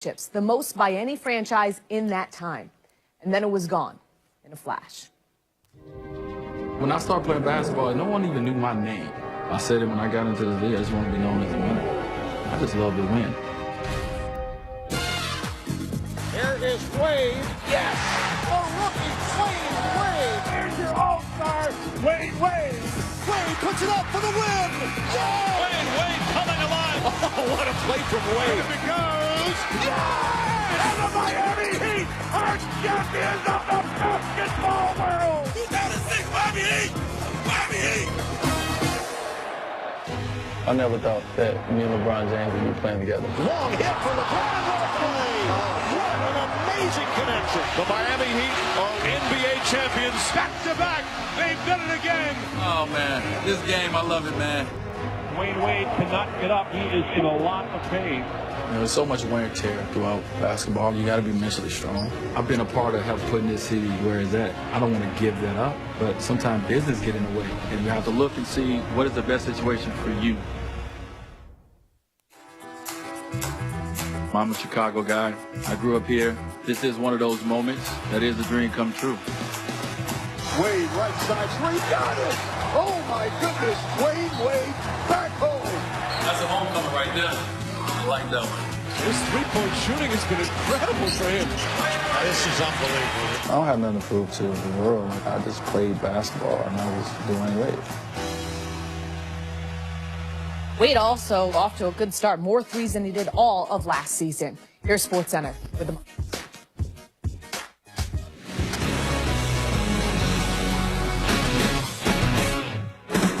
championships, the most by any franchise in that time. And then it was gone in a flash. When I started playing basketball, no one even knew my name. I said it when I got into the league, I just want to be known as a winner. I just love to win. Here is Wade. Yes! The rookie, Wade Wade. Here's your all-star, Wade Wade. Wade puts it up for the win. Yeah! Wade coming alive. Oh, what a play from Wade. And it goes. Yes! And the Miami Heat are champions of the basketball world. 2006 Miami Heat. Miami Heat. I never thought that me and LeBron James would be playing together. Long hit for LeBron. What an amazing connection. The Miami Heat are NBA champions back-to-back. They've done it again. Oh, man. This game, I love it, man. Wade cannot get up. He is in a lot of pain. There's so much wear and tear throughout basketball. You got to be mentally strong. I've been a part of help putting this city where it's at. I don't want to give that up, but sometimes business get in the way, and you have to look and see what is the best situation for you. I'm a Chicago guy. I grew up here. This is one of those moments that is a dream come true. Wade, right side three, got it! Oh my goodness, Wade, back home! That's a homecoming right there. I like that one. His three-point shooting has been incredible for him. This is unbelievable. I don't have nothing to prove to the world. I just played basketball and I was doing Wade. Wade also off to a good start, more threes than he did all of last season. Here's SportsCenter with the.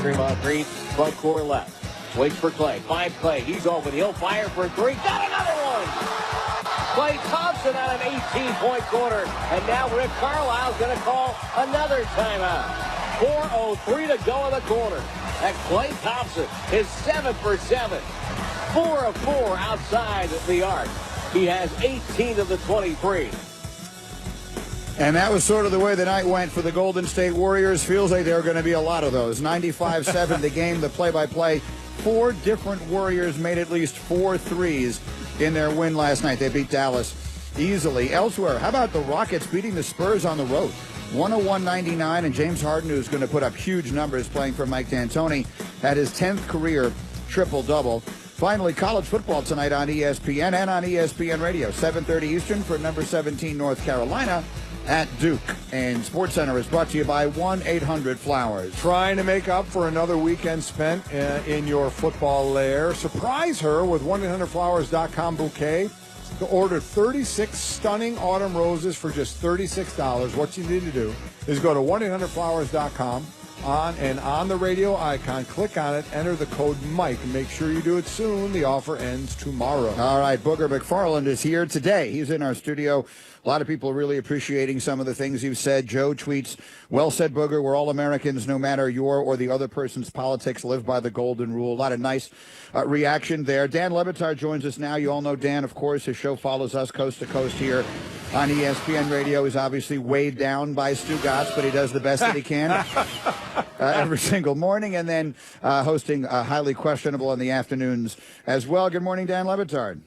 Draymond Green, front court left. Waits for Clay. Finds Clay. He's open. He'll fire for three. Got another one! Klay Thompson on an 18-point quarter. And now Rick Carlisle's going to call another timeout. 4:03 to go in the quarter. And Klay Thompson is 7 for 7. 4 of 4 outside the arc. He has 18 of the 23. And that was sort of the way the night went for the Golden State Warriors. Feels like there are going to be a lot of those. 95-7 the game, the play-by-play. 4 different Warriors made at least 4 threes in their win last night. They beat Dallas easily. Elsewhere, how about the Rockets beating the Spurs on the road? 101-99, and James Harden, who's going to put up huge numbers playing for Mike D'Antoni, had his 10th career triple-double. Finally, college football tonight on ESPN and on ESPN Radio. 7:30 Eastern for number 17 North Carolina at Duke. And SportsCenter is brought to you by 1-800-Flowers. Trying to make up for another weekend spent in your football lair. Surprise her with 1-800-Flowers.com bouquet. To order 36 stunning autumn roses for just $36. What you need to do is go to 1-800-Flowers.com. On the radio icon, click on it, enter the code Mike, and make sure you do it soon. The offer ends tomorrow. All right, Booger McFarland is here today. He's in our studio. A lot of people really appreciating some of the things you've said. Joe tweets, well said, Booger. We're all Americans, no matter your or the other person's politics, live by the golden rule. A lot of nice reaction there. Dan Le Batard joins us now. You all know Dan, of course. His show follows us coast to coast here on ESPN Radio. He's obviously weighed down by Stu Gatz, but he does the best that he can every single morning, and then hosting Highly Questionable in the afternoons as well. Good morning, Dan Le Batard.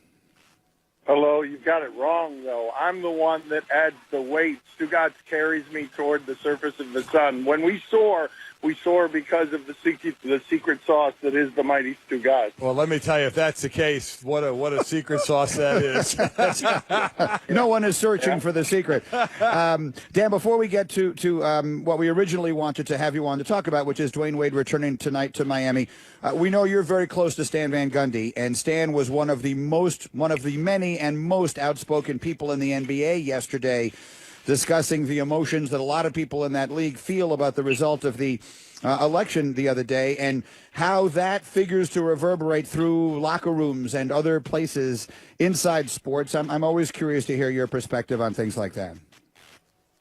Hello, you've got it wrong, though. I'm the one that adds the weight. Stugatz carries me toward the surface of the sun. When we soar because of the secret sauce that is the mighty Stugatz. Well, let me tell you, if that's the case, what a secret sauce that is. No one is searching for the secret. Dan, before we get to what we originally wanted to have you on to talk about, which is Dwayne Wade returning tonight to Miami, we know you're very close to Stan Van Gundy, and Stan was one of the many and most outspoken people in the NBA yesterday, discussing the emotions that a lot of people in that league feel about the result of the election the other day and how that figures to reverberate through locker rooms and other places inside sports. I'm always curious to hear your perspective on things like that.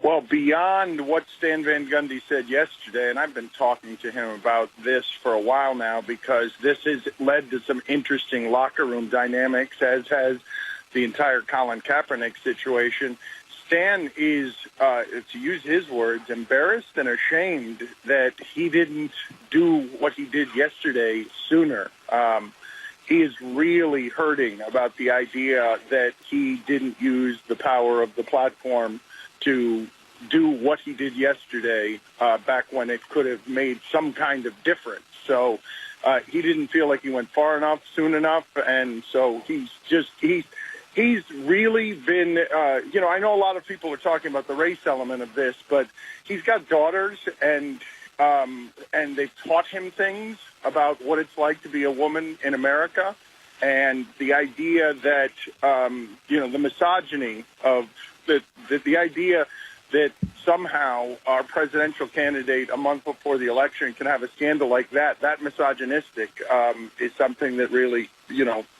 Well, beyond what Stan Van Gundy said yesterday, and I've been talking to him about this for a while now because this has led to some interesting locker room dynamics, as has the entire Colin Kaepernick situation. Stan is, to use his words, embarrassed and ashamed that he didn't do what he did yesterday sooner. he is really hurting about the idea that he didn't use the power of the platform to do what he did yesterday back when it could have made some kind of difference. So he didn't feel like he went far enough soon enough, and so he's really been, I know a lot of people are talking about the race element of this, but he's got daughters, and they've taught him things about what it's like to be a woman in America, and the idea that, the misogyny of the idea that somehow our presidential candidate a month before the election can have a scandal like that misogynistic, is something that really,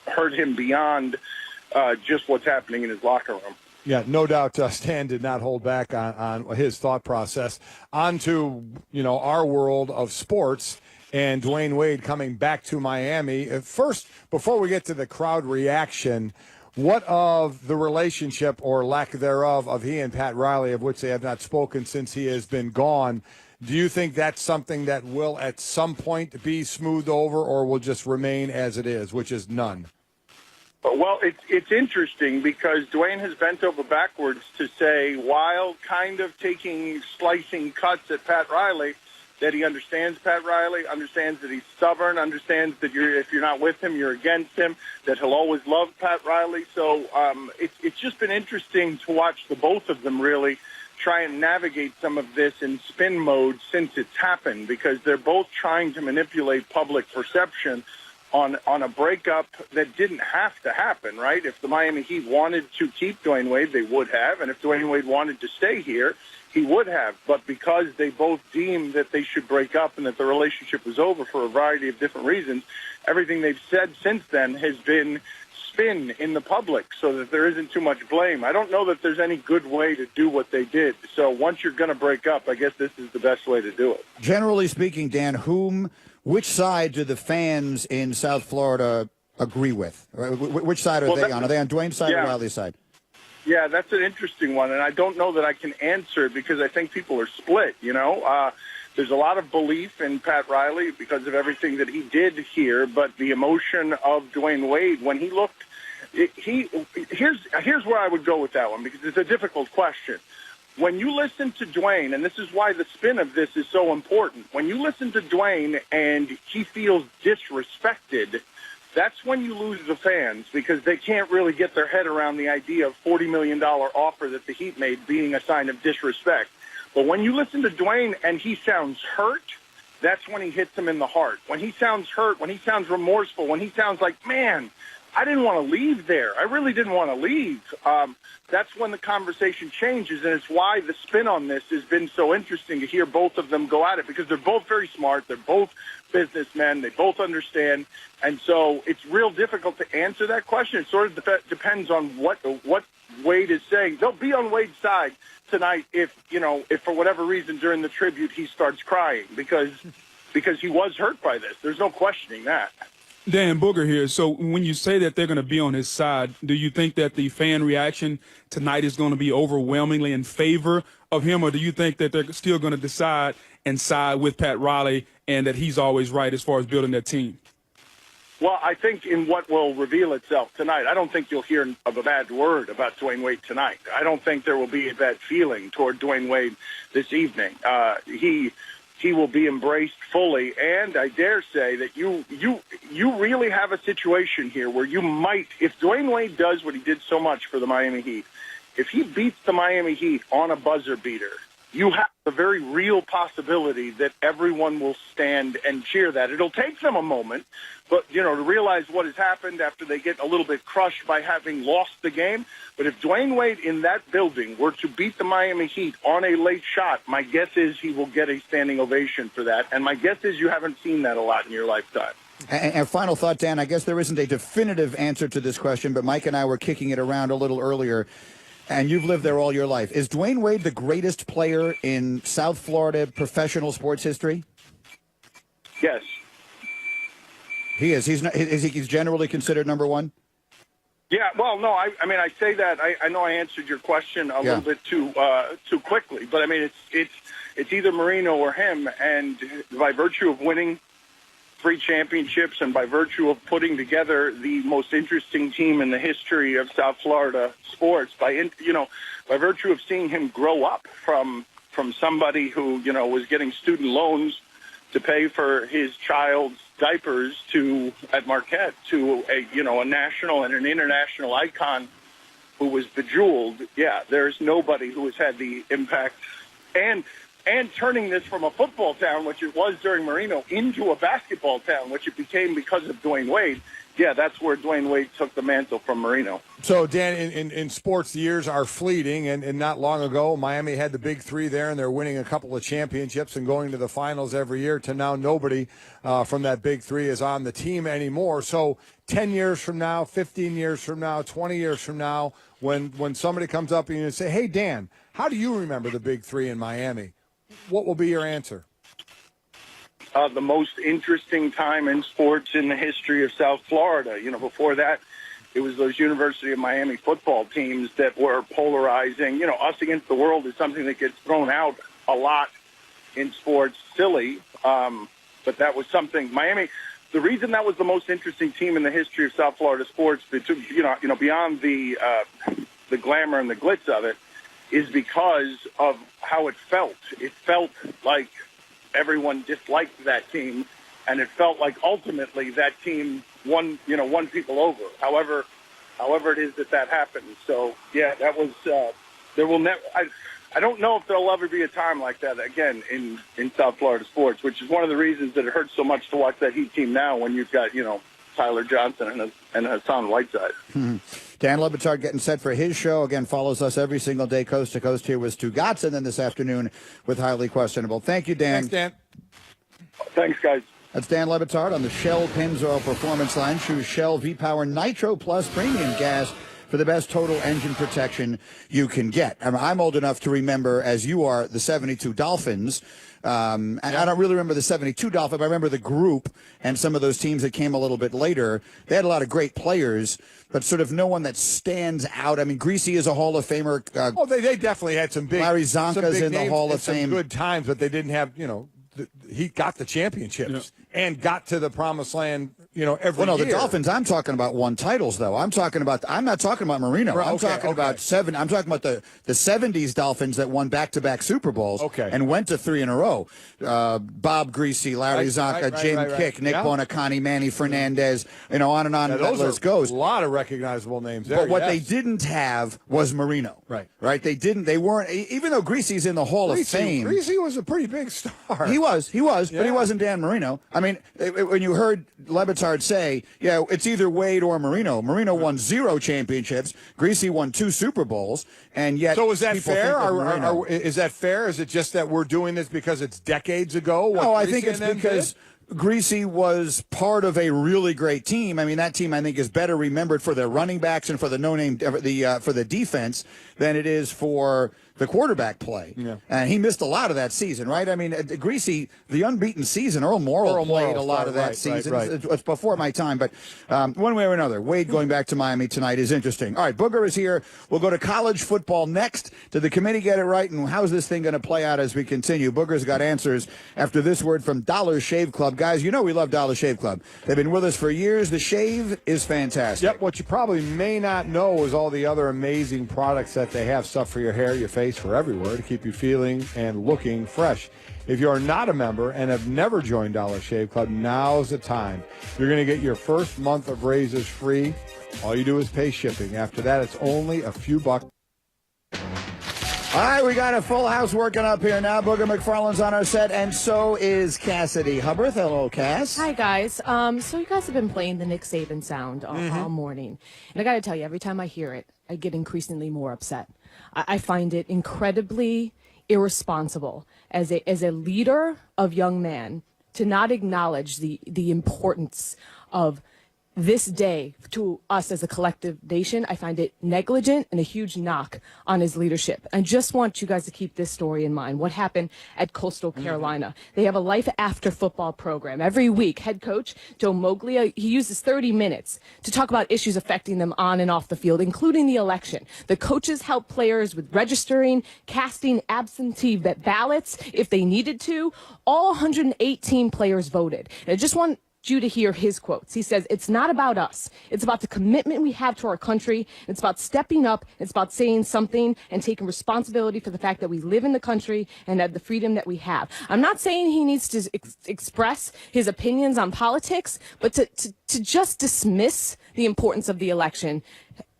hurt him beyond just what's happening in his locker room. Yeah, no doubt Stan did not hold back on his thought process. On to, our world of sports and Dwayne Wade coming back to Miami. First, before we get to the crowd reaction, what of the relationship or lack thereof of he and Pat Riley, of which they have not spoken since he has been gone? Do you think that's something that will at some point be smoothed over or will just remain as it is, which is none? Well, it's interesting because Dwayne has bent over backwards to say, while kind of slicing cuts at Pat Riley, that he understands Pat Riley, understands that he's stubborn, understands that if you're not with him, you're against him, that he'll always love Pat Riley. So it's just been interesting to watch the both of them really try and navigate some of this in spin mode since it's happened, because they're both trying to manipulate public perception on a breakup that didn't have to happen, right? If the Miami Heat wanted to keep Dwayne Wade, they would have. And if Dwayne Wade wanted to stay here, he would have. But because they both deemed that they should break up and that the relationship was over for a variety of different reasons, everything they've said since then has been spin in the public so that there isn't too much blame. I don't know that there's any good way to do what they did. So once you're going to break up, I guess this is the best way to do it. Generally speaking, Dan, which side do the fans in South Florida agree with? Which side are they on? Are they on Dwayne's side or Riley's side? Yeah, that's an interesting one, and I don't know that I can answer it because I think people are split, There's a lot of belief in Pat Riley because of everything that he did here, but the emotion of Dwayne Wade, when he looked, here's where I would go with that one because it's a difficult question. When you listen to Dwayne, and this is why the spin of this is so important, when you listen to Dwayne and he feels disrespected, that's when you lose the fans because they can't really get their head around the idea of $40 million offer that the Heat made being a sign of disrespect. But when you listen to Dwayne and he sounds hurt, that's when he hits him in the heart. When he sounds hurt, when he sounds remorseful, when he sounds like, man, I didn't want to leave there. I really didn't want to leave. That's when the conversation changes, and it's why the spin on this has been so interesting to hear both of them go at it because they're both very smart. They're both businessmen. They both understand. And so it's real difficult to answer that question. It sort of depends on what Wade is saying. They'll be on Wade's side tonight if for whatever reason during the tribute he starts crying because he was hurt by this. There's no questioning that. Dan Booger here. So when you say that they're going to be on his side, do you think that the fan reaction tonight is going to be overwhelmingly in favor of him, or do you think that they're still going to decide and side with Pat Riley and that he's always right as far as building that team? Well, I think in what will reveal itself tonight, I don't think you'll hear of a bad word about Dwayne Wade tonight. I don't think there will be a bad feeling toward Dwayne Wade this evening. He will be embraced fully, and I dare say that you really have a situation here where you might, if Dwayne Wade does what he did so much for the Miami Heat, if he beats the Miami Heat on a buzzer beater, you have a very real possibility that everyone will stand and cheer that. It'll take them a moment, but, to realize what has happened after they get a little bit crushed by having lost the game. But if Dwayne Wade in that building were to beat the Miami Heat on a late shot, my guess is he will get a standing ovation for that. And my guess is you haven't seen that a lot in your lifetime. And final thought, Dan, I guess there isn't a definitive answer to this question, but Mike and I were kicking it around a little earlier. And you've lived there all your life. Is Dwayne Wade the greatest player in South Florida professional sports history? Yes. He is. He's generally considered number one? Yeah, well, no, I mean, I say that. I know I answered your question a little bit too quickly, but I mean, it's either Marino or him, and by virtue of winning 3 championships, and by virtue of putting together the most interesting team in the history of South Florida sports, by virtue of seeing him grow up from somebody who, was getting student loans to pay for his child's diapers at Marquette to a national and an international icon who was bejeweled. Yeah, there's nobody who has had the impact and turning this from a football town, which it was during Marino, into a basketball town, which it became because of Dwayne Wade. Yeah, that's where Dwayne Wade took the mantle from Marino. So, Dan, in sports, the years are fleeting, and not long ago, Miami had the big 3 there, and they're winning a couple of championships and going to the finals every year, to now nobody from that big 3 is on the team anymore. So 10 years from now, 15 years from now, 20 years from now, when somebody comes up and you say, hey, Dan, how do you remember the big 3 in Miami? What will be your answer? The most interesting time in sports in the history of South Florida. Before that, it was those University of Miami football teams that were polarizing. Us against the world is something that gets thrown out a lot in sports, silly. But that was something. Miami, the reason that was the most interesting team in the history of South Florida sports, beyond the glamour and the glitz of it, is because of how it felt. It felt like everyone disliked that team, and it felt like ultimately that team won people over. However it is that happened. So yeah, that was there will never. I don't know if there'll ever be a time like that again in South Florida sports, which is one of the reasons that it hurts so much to watch that Heat team now when you've got Tyler Johnson and Hassan Whiteside. Dan Le Batard getting set for his show. Again, follows us every single day, coast to coast. Here with Stugotz, and then this afternoon with Highly Questionable. Thank you, Dan. Thanks, Dan. Thanks, guys. That's Dan Le Batard on the Shell Pennzoil Performance Line. Choose Shell V-Power Nitro Plus Premium Gas for the best total engine protection you can get. I'm old enough to remember, as you are, the 72 Dolphins. And I don't really remember the 72 Dolphins, but I remember the group and some of those teams that came a little bit later. They had a lot of great players, but sort of no one that stands out. I mean, Greasy is a Hall of Famer. They definitely had some big. Larry Zonka's in the Hall of Fame. Some good times, but they didn't have, he got the championships and got to the promised land, every year. The Dolphins, I'm talking about won titles, though. I'm not talking about Marino. Right, I'm talking about I'm talking about the 70s Dolphins that won back-to-back Super Bowls and went to 3 in a row. Bob Greasy, Larry Zonka, Jim Kick, Nick Bonacani, Manny Fernandez, on and on that list goes. A lot of recognizable names there. But what they didn't have was Marino. Right? They weren't, even though Greasy's in the Hall of Fame. Greasy was a pretty big star. He was, but he wasn't Dan Marino. I mean, when you heard Le Batard say, it's either Wade or Marino. Marino won 0 championships. Greasy won 2 Super Bowls, and yet. So is that fair? Is that fair? Is it just that we're doing this because it's decades ago? No, I think it's because Greasy was part of a really great team. I mean, that team I think is better remembered for their running backs and for the no-name for the defense than it is for the quarterback play. And he missed a lot of that season, right? I mean, Greasy, the unbeaten season, Earl Morrall played a lot of that season. It's before my time, but one way or another, Wade going back to Miami tonight is interesting. All right, Booger is here. We'll go to college football next. Did the committee get it right, and how's this thing going to play out as we continue? Booger's got answers after this word from Dollar Shave Club. Guys, we love Dollar Shave Club. They've been with us for years. The shave is fantastic. Yep, what you probably may not know is all the other amazing products that they have, stuff for your hair, your face, for everywhere to keep you feeling and looking fresh. If you are not a member and have never joined Dollar Shave Club, now's the time. You're going to get your first month of razors free. All you do is pay shipping. After that, it's only a few bucks. All right, we got a full house working up here now. Booger McFarland's on our set, and so is Cassidy Hubbard. Hello, Cass. Hi, guys. So you guys have been playing the Nick Saban sound all morning. And I got to tell you, every time I hear it, I get increasingly more upset. I find it incredibly irresponsible as a leader of young men to not acknowledge the importance of this day to us as a collective nation. I find it negligent and a huge knock on his leadership. I just want you guys to keep this story in mind. What happened at Coastal Carolina? They have a life after football program. Every week, head coach Joe Moglia, he uses 30 minutes to talk about issues affecting them on and off the field, including the election. The coaches help players with registering, casting absentee ballots if they needed to. All 118 players voted. And I just want you to hear his quotes. He says, it's not about us. It's about the commitment we have to our country. It's about stepping up. It's about saying something and taking responsibility for the fact that we live in the country and that the freedom that we have. I'm not saying he needs to express his opinions on politics, but to just dismiss the importance of the election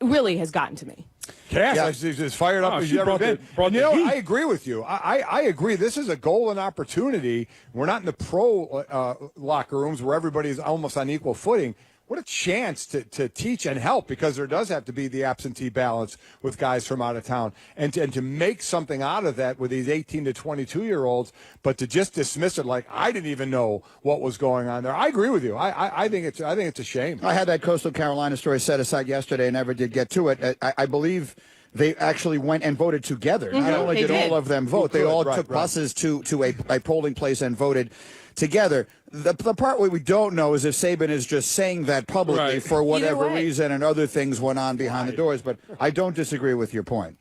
really has gotten to me. Cass is as fired up as you ever been. I agree with you. I agree. This is a golden opportunity. We're not in the pro locker rooms where everybody's almost on equal footing. What a chance to teach and help, because there does have to be the absentee ballots with guys from out of town. And to make something out of that with these 18 to 22-year-olds, but to just dismiss it like I didn't even know what was going on there. I agree with you. I think it's a shame. I had that Coastal Carolina story set aside yesterday and never did get to it. I believe they actually went and voted together. Not only did all of them vote, they all took buses to a polling place and voted together. The part we don't know is if Saban is just saying that publicly for whatever reason and other things went on behind the doors, but I don't disagree with your point.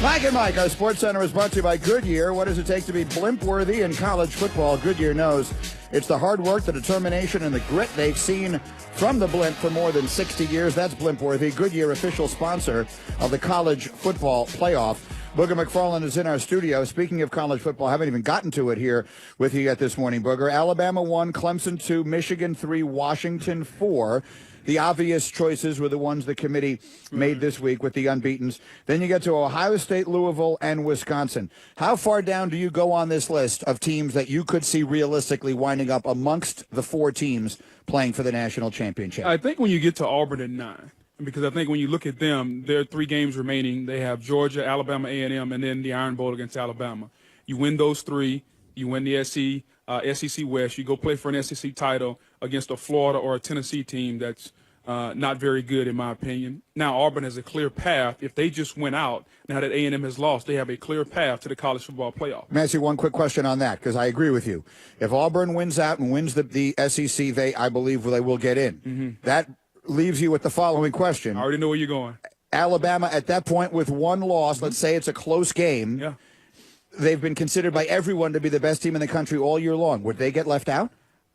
Mike and Mike, our Sports Center is brought to you by Goodyear. What does it take to be blimp-worthy in college football? Goodyear knows. It's the hard work, the determination, and the grit they've seen from the blimp for more than 60 years. That's blimp-worthy. Goodyear, official sponsor of the college football playoff. Booger McFarland is in our studio. Speaking of college football, I haven't even gotten to it here with you yet this morning, Booger. Alabama 1, Clemson 2, Michigan 3, Washington 4. The obvious choices were the ones the committee made this week with the unbeatens. Then you get to Ohio State, Louisville, and Wisconsin. How far down do you go on this list of teams that you could see realistically winding up amongst the 4 teams playing for the national championship? I think when you get to Auburn at 9, because I think when you look at them, there are 3 games remaining. They have Georgia, Alabama, A&M, and then the Iron Bowl against Alabama. You win those 3, you win the SEC West, you go play for an SEC title against a Florida or a Tennessee team that's not very good, in my opinion. Now Auburn has a clear path. If they just went out, now that A&M has lost, they have a clear path to the college football playoff. Let me ask you one quick question on that, because I agree with you. If Auburn wins out and wins the SEC, I believe they will get in. Mm-hmm. That leaves you with the following question. I already know where you're going. Alabama, at that point, with 1 loss, let's say it's a close game. Yeah. They've been considered by everyone to be the best team in the country all year long. Would they get left out?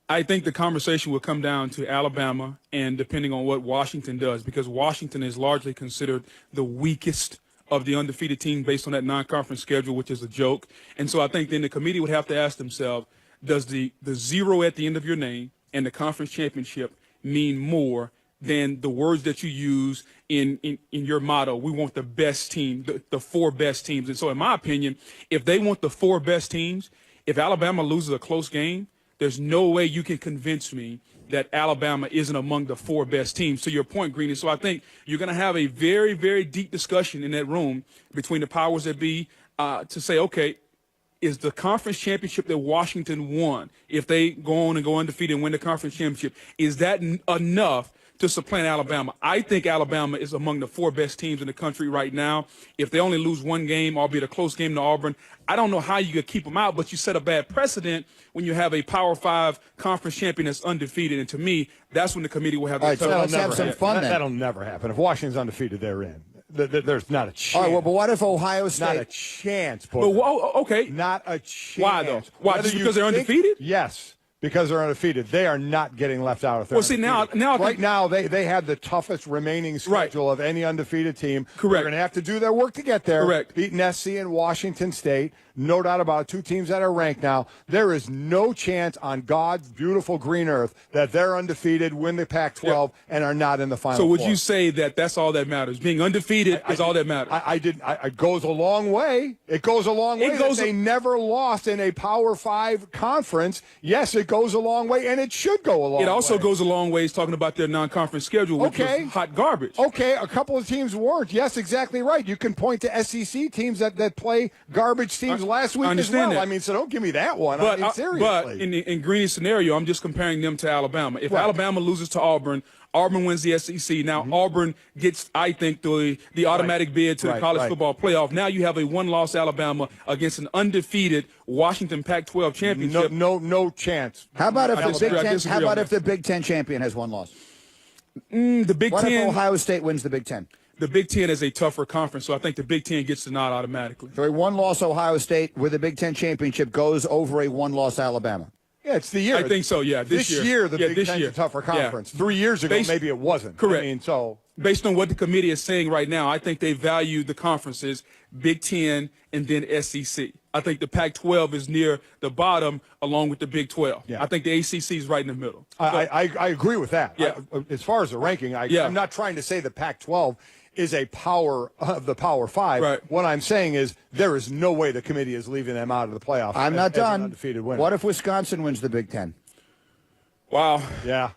I think the conversation will come down to Alabama and depending on what Washington does, because Washington is largely considered the weakest of the undefeated team based on that non-conference schedule, which is a joke. And so I think then the committee would have to ask themselves, does the 0 at the end of your name and the conference championship mean more than the words that you use in your motto? We want the best team, the 4 best teams. And so in my opinion, if they want the 4 best teams, if Alabama loses a close game, there's no way you can convince me that Alabama isn't among the 4 best teams, to your point, Greeny. So I think you're going to have a very, very deep discussion in that room between the powers that be to say, okay, is the conference championship that Washington won, if they go on and go undefeated and win the conference championship, is that enough to supplant Alabama? I think Alabama is among the 4 best teams in the country right now. If they only lose 1 game, albeit a close game to Auburn, I don't know how you could keep them out, but you set a bad precedent when you have a Power 5 conference champion that's undefeated. And to me, that's when the committee will have to let's have some fun then. That'll never happen. If Washington's undefeated, they're in. There's not a chance. All right, well, but what if Ohio State? Not a chance. But, okay. Not a chance. Why, though? Why, just because they're undefeated? Yes. Because they're undefeated. They are not getting left out of Well, see, now right now they have the toughest remaining schedule of any undefeated team. Correct. They're going to have to do their work to get there. Correct. Beating SC and Washington State. No doubt about it. 2 teams that are ranked now. There is no chance on God's beautiful green earth that they're undefeated, win the Pac-12, and are not in the Final Four. So would 4. you say that that's all that matters? Being undefeated is all that matters? It goes a long way. It goes a long way. They never lost in a Power 5 conference. Yes, it goes a long way, and it should go a long way. It also goes a long way talking about their non-conference schedule, which was hot garbage. Okay, a couple of teams weren't. Yes, exactly right. You can point to SEC teams that play garbage teams last week as well. That. I mean, so don't give me that one. But, seriously. But in Green's scenario, I'm just comparing them to Alabama. If Alabama loses to Auburn, Auburn wins the SEC. Now Auburn gets, I think, the automatic bid to the college football playoff. Now you have a 1-loss Alabama against an undefeated Washington Pac-12 championship. No chance. How about if the Big Ten champion has 1 loss? The Big What Ten. if Ohio State wins the Big Ten? The Big Ten is a tougher conference, so I think the Big Ten gets the nod automatically. So a one-loss Ohio State with a Big Ten championship goes over a one-loss Alabama. Yeah, it's the year. I think so, yeah. This year, the Big Ten's a tougher conference. Yeah. 3 years ago, maybe it wasn't. Correct. I mean, so based on what the committee is saying right now, I think they value the conferences, Big Ten and then SEC. I think the Pac-12 is near the bottom along with the Big 12. Yeah. I think the ACC is right in the middle. I agree with that. Yeah. As far as the ranking, I'm not trying to say the Pac-12 is a power of the Power Five. Right. What I'm saying is there is no way the committee is leaving them out of the playoffs. I'm not done. An undefeated winner. What if Wisconsin wins the Big Ten? Wow. Yeah.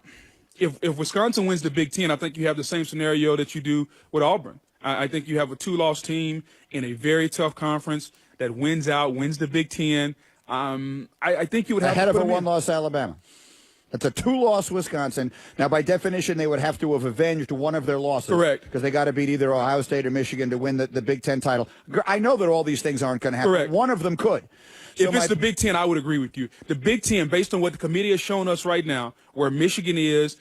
If Wisconsin wins the Big Ten, I think you have the same scenario that you do with Auburn. I think you have a two-loss team in a very tough conference that wins the Big Ten. I think you would have ahead to of put a them in. one-loss Alabama. That's a two-loss Wisconsin. Now, by definition, they would have to have avenged one of their losses. Correct. Because they got to beat either Ohio State or Michigan to win the Big Ten title. I know that all these things aren't going to happen. Correct. One of them could. If it's the Big Ten, I would agree with you. The Big Ten, based on what the committee has shown us right now, where Michigan is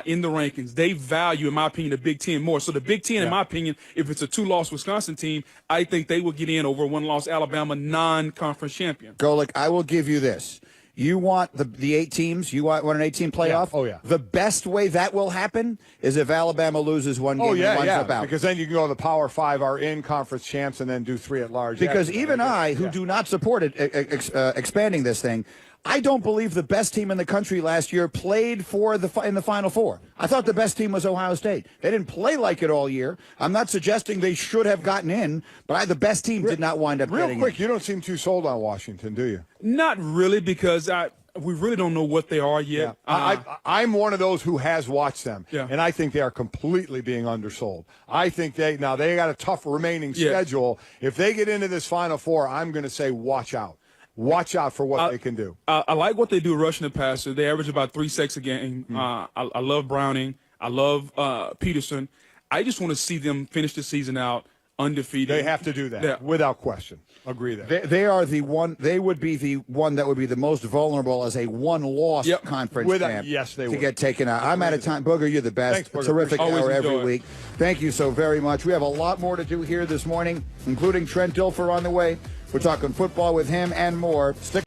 in the rankings, they value, in my opinion, the Big Ten more. So the Big Ten, in my opinion, if it's a two-loss Wisconsin team, I think they will get in over a one-loss Alabama non-conference champion. Golick, I will give you this. You want the 8 teams? You want an 18 playoff? Yeah. Oh, yeah. The best way that will happen is if Alabama loses one game and winds up out. Because then you can go to the Power Five, are in conference champs, and then do 3 at large. Because even I, who do not support it, expanding this thing, I don't believe the best team in the country last year played in the Final Four. I thought the best team was Ohio State. They didn't play like it all year. I'm not suggesting they should have gotten in, but the best team did not wind up getting in. Real quick, you don't seem too sold on Washington, do you? Not really, because we really don't know what they are yet. Yeah. I'm one of those who has watched them, Yeah. and I think they are completely being undersold. I think they got a tough remaining schedule. If they get into this Final Four, I'm going to say watch out. Watch out for what they can do. I like what they do rushing the passer. They average about 3 sacks a game. I love Browning. I love Peterson. I just want to see them finish the season out undefeated. They have to do that, without question. Agree there. They are the one. They would be the one that would be the most vulnerable as a one-loss conference champ. Yes, they to would. get taken out. I'm out of time. Booger, you're the best. Thanks, Booger. Terrific Always hour every enjoy it. week. Thank you so very much. We have a lot more to do here this morning, including Trent Dilfer on the way. We're talking football with him and more. Stick.